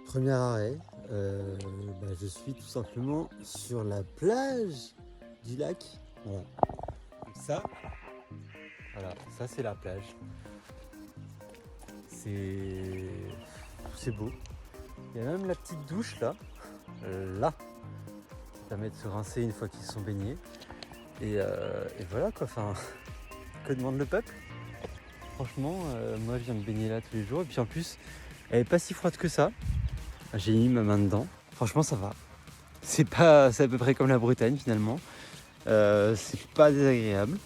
Premier arrêt, je suis tout simplement sur la plage du lac. Voilà. Donc ça c'est la plage. C'est beau. Il y a même la petite douche là, qui permet de se rincer une fois qu'ils sont baignés. Et voilà quoi, enfin, que demande le peuple? Franchement, moi je viens de baigner là tous les jours et puis en plus, elle est pas si froide que ça. J'ai mis ma main dedans. Franchement, ça va. C'est à peu près comme la Bretagne finalement. C'est pas désagréable.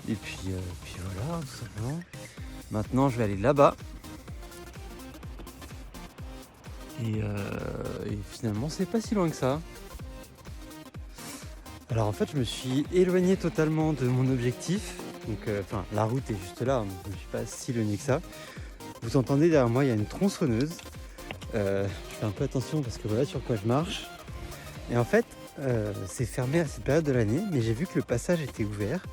Et puis voilà, tout simplement. Maintenant, je vais aller là-bas. Et finalement, c'est pas si loin que ça. Alors en fait, je me suis éloigné totalement de mon objectif. Donc, la route est juste là. Donc, je ne suis pas si éloigné que ça. Vous entendez derrière moi, il y a une tronçonneuse. Je fais un peu attention parce que voilà sur quoi je marche. Et en fait, c'est fermé à cette période de l'année, mais j'ai vu que le passage était ouvert.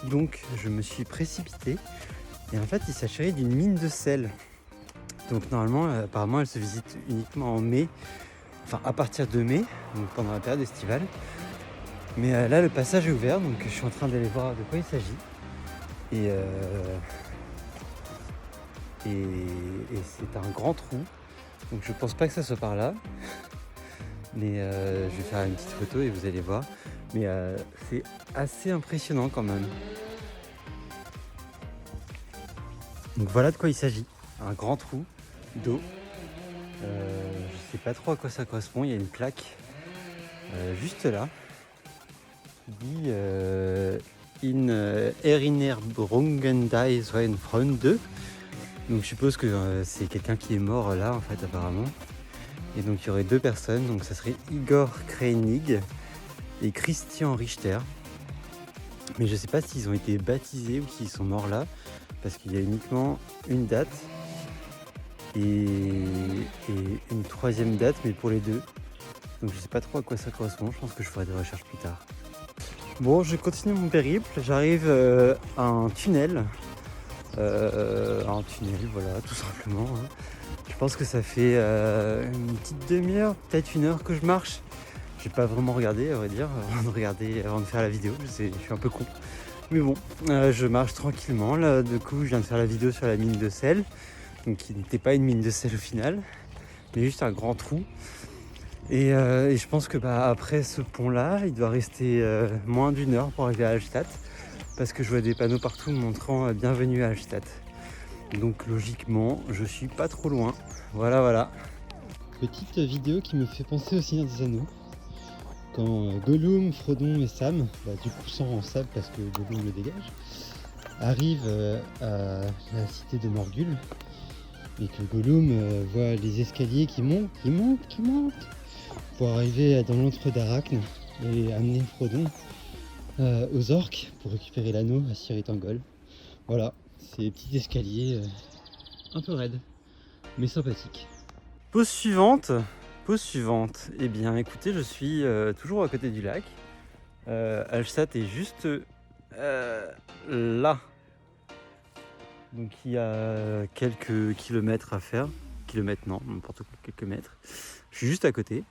Donc je me suis précipité. Et en fait, il s'agirait d'une mine de sel. Donc normalement, apparemment, elle se visite uniquement en mai. Enfin, à partir de mai, donc pendant la période estivale. Mais là, le passage est ouvert, donc je suis en train d'aller voir de quoi il s'agit. Et c'est un grand trou. Donc je pense pas que ça soit par là. Mais je vais faire une petite photo et vous allez voir. Mais c'est assez impressionnant quand même. Donc voilà de quoi il s'agit. Un grand trou d'eau. Je sais pas trop à quoi ça correspond. Il y a une plaque juste là qui dit In Erinnerung des Zweiten Freunde. Donc je suppose que c'est quelqu'un qui est mort là en fait apparemment. Et donc il y aurait deux personnes, donc ça serait Igor Kreinig et Christian Richter. Mais je sais pas s'ils ont été baptisés ou s'ils sont morts là, parce qu'il y a uniquement une date et une troisième date, mais pour les deux. Donc je sais pas trop à quoi ça correspond, je pense que je ferai des recherches plus tard. Bon, je continue mon périple, j'arrive à un tunnel. Voilà, tout simplement. Hein. Je pense que ça fait une petite demi-heure, peut-être une heure que je marche. J'ai pas vraiment regardé, à vrai dire, avant de faire la vidéo. Je suis un peu con. Mais bon, je marche tranquillement. Là, du coup, je viens de faire la vidéo sur la mine de sel. Donc, qui n'était pas une mine de sel au final, mais juste un grand trou. Et je pense que après ce pont-là, il doit rester moins d'une heure pour arriver à Hallstatt. Parce que je vois des panneaux partout montrant bienvenue à Hallstatt. Donc logiquement, je suis pas trop loin. Voilà. Petite vidéo qui me fait penser au Seigneur des Anneaux. Quand Gollum, Frodon et Sam, du coup sans Sam parce que Gollum le dégage, arrivent à la cité de Morgul et que Gollum voit les escaliers qui montent pour arriver dans l'antre d'Arachne et amener Frodon aux orques pour récupérer l'anneau à Cirith Ungol. Voilà, c'est des petits escaliers un peu raides, mais sympathiques. Pause suivante. Eh bien, écoutez, je suis toujours à côté du lac. Hallstatt est juste là. Donc il y a quelques kilomètres à faire. Kilomètres non, n'importe quoi, quelques mètres. Je suis juste à côté.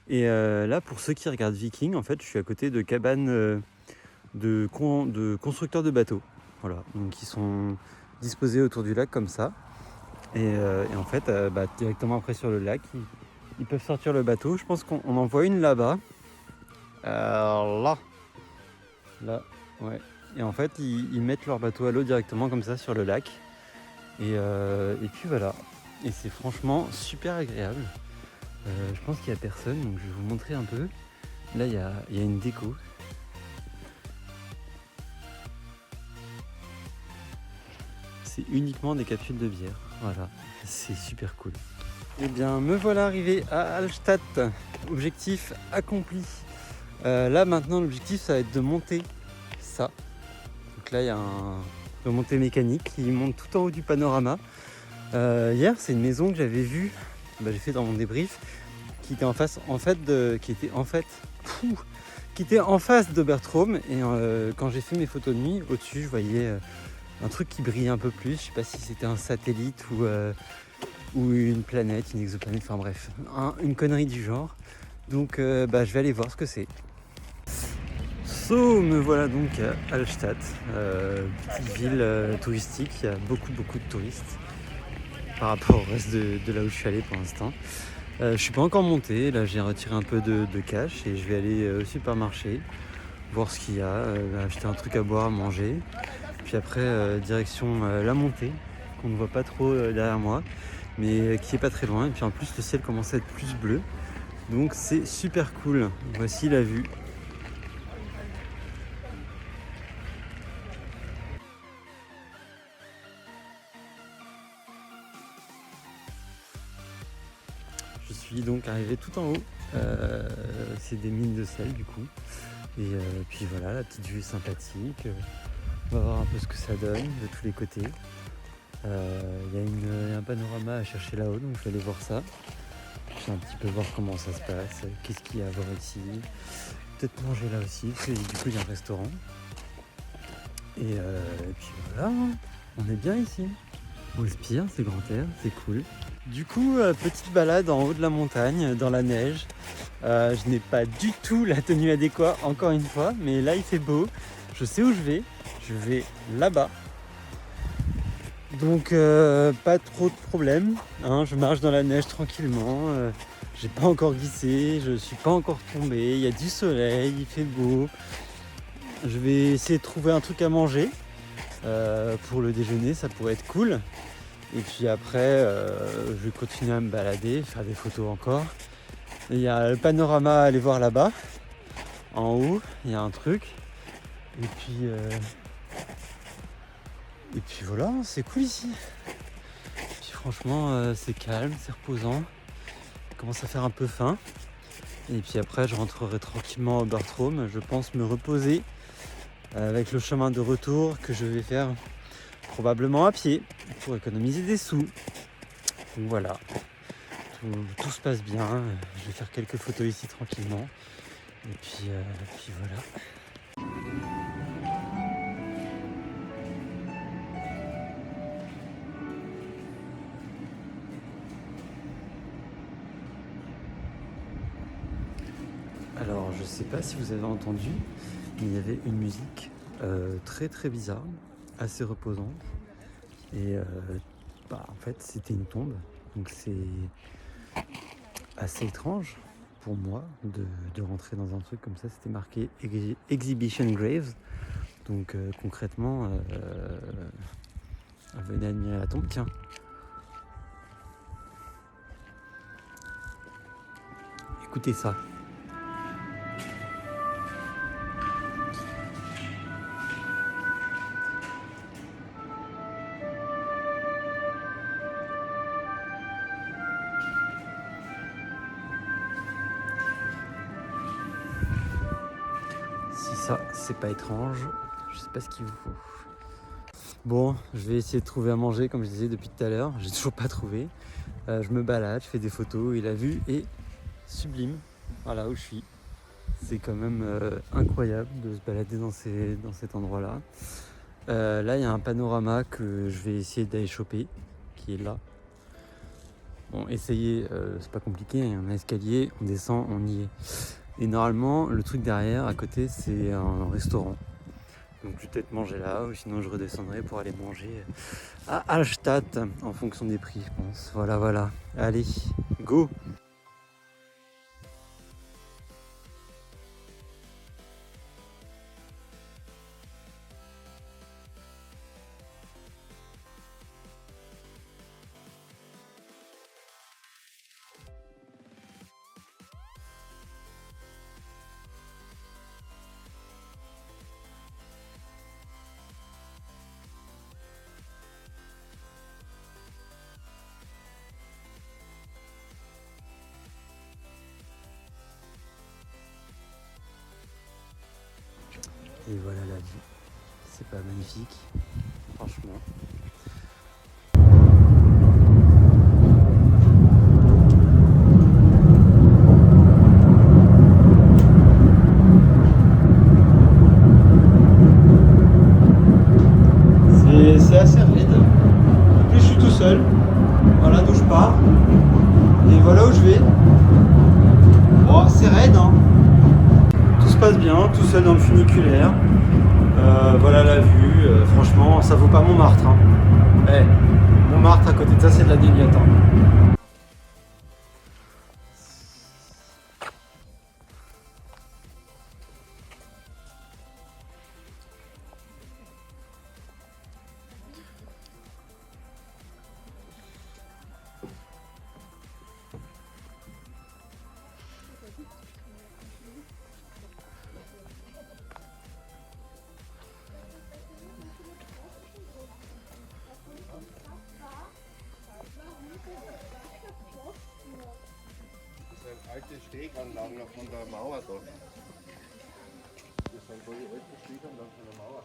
Et là, pour ceux qui regardent Viking, en fait, je suis à côté de cabanes de constructeurs de bateaux. Voilà, donc ils sont disposés autour du lac comme ça. Et en fait, directement après sur le lac, ils peuvent sortir le bateau. Je pense qu'on en voit une là-bas. Là, ouais. Et en fait, ils mettent leur bateau à l'eau directement comme ça sur le lac. Et puis voilà. Et c'est franchement super agréable. Je pense qu'il n'y a personne, donc je vais vous montrer un peu. Là, il y a une déco. C'est uniquement des capsules de bière. Voilà, c'est super cool. Eh bien, me voilà arrivé à Hallstatt. Objectif accompli. Là, maintenant, l'objectif, ça va être de monter ça. Donc là, il y a un remontée mécanique qui monte tout en haut du panorama. Hier, c'est une maison que j'avais vue, j'ai fait dans mon débrief, qui était en face d'Obertraum. Et quand j'ai fait mes photos de nuit, au-dessus, je voyais un truc qui brillait un peu plus. Je sais pas si c'était un satellite ou une planète, une exoplanète, enfin bref, une connerie du genre. Donc je vais aller voir ce que c'est. Me voilà donc à Hallstatt, petite ville touristique, il y a beaucoup de touristes par rapport au reste de là où je suis allé pour l'instant. Je suis pas encore monté, là j'ai retiré un peu de cash et je vais aller au supermarché, voir ce qu'il y a, acheter un truc à boire, à manger. Puis après direction la montée, qu'on ne voit pas trop derrière moi, mais qui est pas très loin. Et puis en plus le ciel commence à être plus bleu, donc c'est super cool. Voici la vue. Je suis donc arrivé tout en haut, c'est des mines de sel du coup, et puis voilà, la petite vue est sympathique, on va voir un peu ce que ça donne de tous les côtés. Il y a un panorama à chercher là-haut, donc je vais aller voir ça. Je vais un petit peu voir comment ça se passe, qu'est-ce qu'il y a à voir ici, peut-être manger là aussi, parce que du coup il y a un restaurant. Et puis voilà, on est bien ici, on respire, c'est grand air, c'est cool. Du coup, petite balade en haut de la montagne, dans la neige. Je n'ai pas du tout la tenue adéquate, encore une fois, mais là il fait beau. Je sais où je vais là-bas. Donc pas trop de problème, hein. Je marche dans la neige tranquillement, j'ai pas encore glissé, je suis pas encore tombé, il y a du soleil, il fait beau. Je vais essayer de trouver un truc à manger pour le déjeuner, ça pourrait être cool. Et puis après, je vais continuer à me balader, faire des photos encore. Il y a le panorama à aller voir là-bas. En haut, il y a un truc. Et puis voilà, c'est cool ici. Et puis franchement, c'est calme, c'est reposant. Il commence à faire un peu faim. Et puis après, je rentrerai tranquillement au Bartrom. Je pense me reposer avec le chemin de retour que je vais faire probablement à pied pour économiser des sous. Donc voilà, tout se passe bien. Je vais faire quelques photos ici tranquillement. Et puis voilà. Alors je sais pas si vous avez entendu, mais il y avait une musique très très bizarre, assez reposante. Et en fait c'était une tombe, donc c'est assez étrange pour moi de rentrer dans un truc comme ça. C'était marqué Exhibition Graves, donc concrètement venez admirer la tombe. Tiens, écoutez ça. Si ça, c'est pas étrange, je sais pas ce qu'il vous faut. Bon, je vais essayer de trouver à manger comme je disais depuis tout à l'heure. J'ai toujours pas trouvé. Je me balade, je fais des photos et la vue est sublime. Voilà où je suis. C'est quand même incroyable de se balader dans cet endroit-là. Là, il y a un panorama que je vais essayer d'aller choper, qui est là. Bon, essayer, c'est pas compliqué. Il y a un escalier, on descend, on y est. Et normalement, le truc derrière, à côté, c'est un restaurant. Donc je vais peut-être manger là, ou sinon je redescendrai pour aller manger à Hallstatt, en fonction des prix, je pense. Voilà. Allez, go! Et voilà la vue. C'est pas magnifique, franchement. C'est assez rapide. En plus, je suis tout seul. Voilà d'où je pars. voilà où je vais. Bon, c'est raide, hein. Tout se passe bien, tout seul dans le funiculaire. Voilà la vue. Franchement, ça vaut pas Montmartre. Hein. Montmartre, à côté de ça, c'est de la déniette. Hein. Alte Steganlagen noch von der Mauer da. Das sind wohl die alten Steganlagen von der Mauer.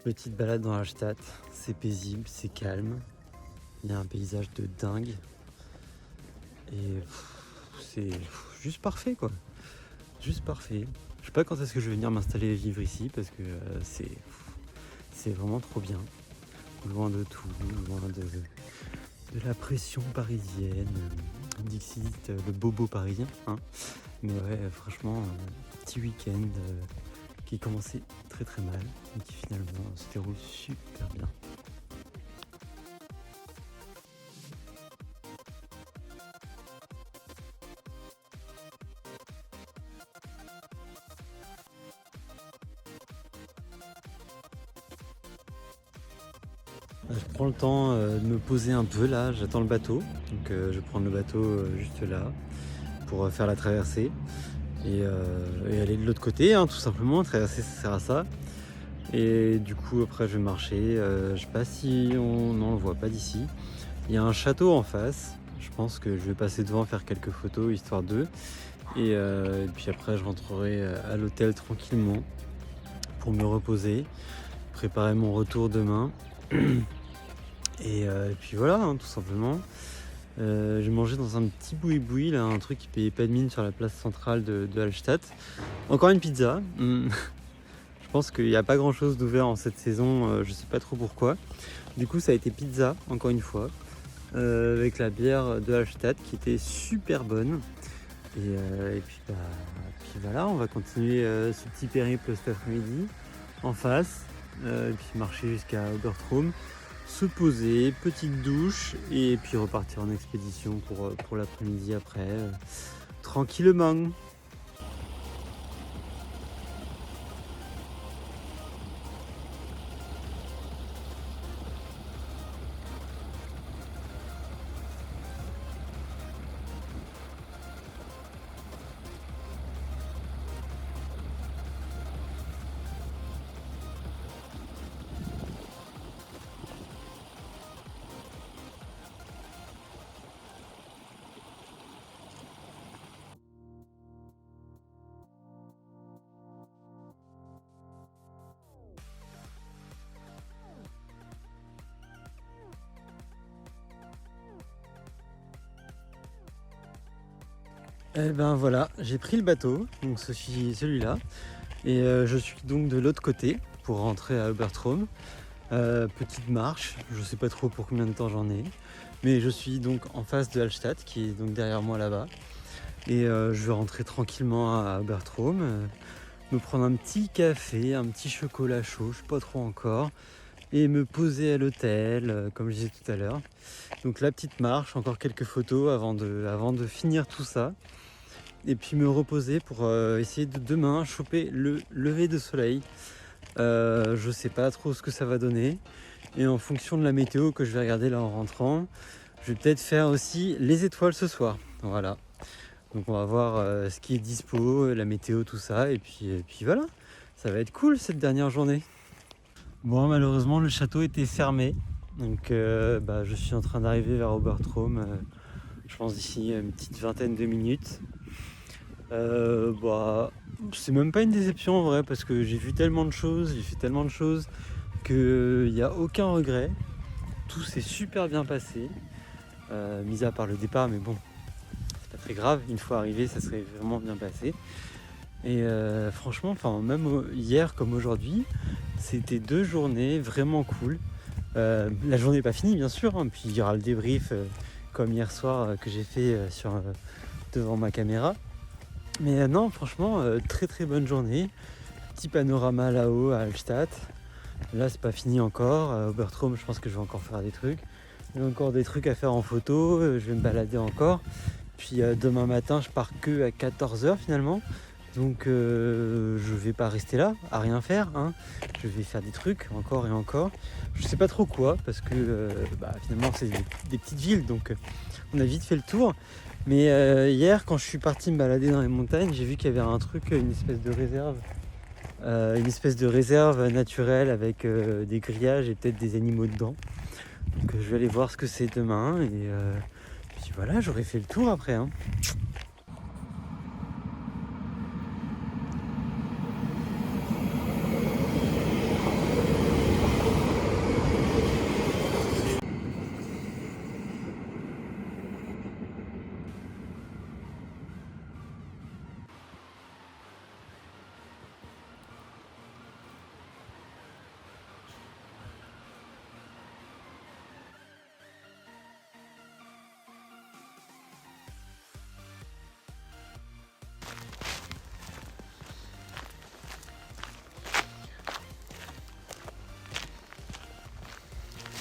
Petite balade dans Hallstatt, c'est paisible, c'est calme. Il y a un paysage de dingue. Et c'est juste parfait quoi. Juste parfait. Je sais pas quand est-ce que je vais venir m'installer et vivre ici parce que c'est vraiment trop bien. Loin de tout, loin de la pression parisienne. Dixit, le bobo parisien. Hein. Mais ouais, franchement, petit week-end qui commençait très très mal et qui finalement se déroule super bien. Je prends le temps de me poser un peu là, j'attends le bateau, donc je vais prendre le bateau juste là pour faire la traversée et aller de l'autre côté, hein, tout simplement, traverser ça sert à ça. Et du coup après je vais marcher, je sais pas si on ne le voit pas d'ici. Il y a un château en face, je pense que je vais passer devant faire quelques photos histoire d'eux. Et puis après je rentrerai à l'hôtel tranquillement pour me reposer, préparer mon retour demain. Et puis voilà, hein, tout simplement. J'ai mangé dans un petit boui-boui, là, un truc qui payait pas de mine sur la place centrale de Hallstatt. Encore une pizza. Je pense qu'il n'y a pas grand chose d'ouvert en cette saison, je sais pas trop pourquoi. Du coup ça a été pizza, encore une fois, avec la bière de Hallstatt qui était super bonne. Et puis voilà, on va continuer ce petit périple cet après-midi en face, et puis marcher jusqu'à Obertraum, se poser, petite douche et puis repartir en expédition pour l'après-midi après, tranquillement. Et ben voilà, j'ai pris le bateau, donc celui-là, et je suis donc de l'autre côté pour rentrer à Obertraum. Petite marche, je sais pas trop pour combien de temps j'en ai, mais je suis donc en face de Hallstatt qui est donc derrière moi là-bas. Et je vais rentrer tranquillement à Obertraum, me prendre un petit café, un petit chocolat chaud, je sais pas trop encore, et me poser à l'hôtel, comme je disais tout à l'heure. Donc la petite marche, encore quelques photos avant de finir tout ça. Et puis me reposer pour essayer de demain choper le lever de soleil. Je sais pas trop ce que ça va donner. Et en fonction de la météo que je vais regarder là en rentrant, je vais peut-être faire aussi les étoiles ce soir. Voilà. Donc on va voir ce qui est dispo, la météo, tout ça. Et puis voilà, ça va être cool cette dernière journée. Bon, malheureusement le château était fermé. Donc je suis en train d'arriver vers Obertraum. Je pense d'ici une petite vingtaine de minutes. Bah, c'est même pas une déception en vrai parce que j'ai vu tellement de choses, j'ai fait tellement de choses qu'il n'y a aucun regret. Tout s'est super bien passé, mis à part le départ, mais bon, c'est pas très grave. Une fois arrivé, ça serait vraiment bien passé. Et franchement, même hier comme aujourd'hui, c'était 2 journées vraiment cool. La journée n'est pas finie bien sûr, hein, puis il y aura le débrief comme hier soir que j'ai fait devant ma caméra. Mais non, franchement, très très bonne journée. Petit panorama là-haut à Hallstatt. Là, c'est pas fini encore. À Obertraum, je pense que je vais encore faire des trucs. J'ai encore des trucs à faire en photo. Je vais me balader encore. Puis demain matin, je pars que à 14h finalement. Donc je vais pas rester là à rien faire, hein. Je vais faire des trucs encore et encore. Je sais pas trop quoi parce que finalement c'est des petites villes donc on a vite fait le tour. Mais hier quand je suis parti me balader dans les montagnes, j'ai vu qu'il y avait un truc, une espèce de réserve naturelle avec des grillages et peut-être des animaux dedans. Donc je vais aller voir ce que c'est demain et puis voilà, j'aurai fait le tour après, hein.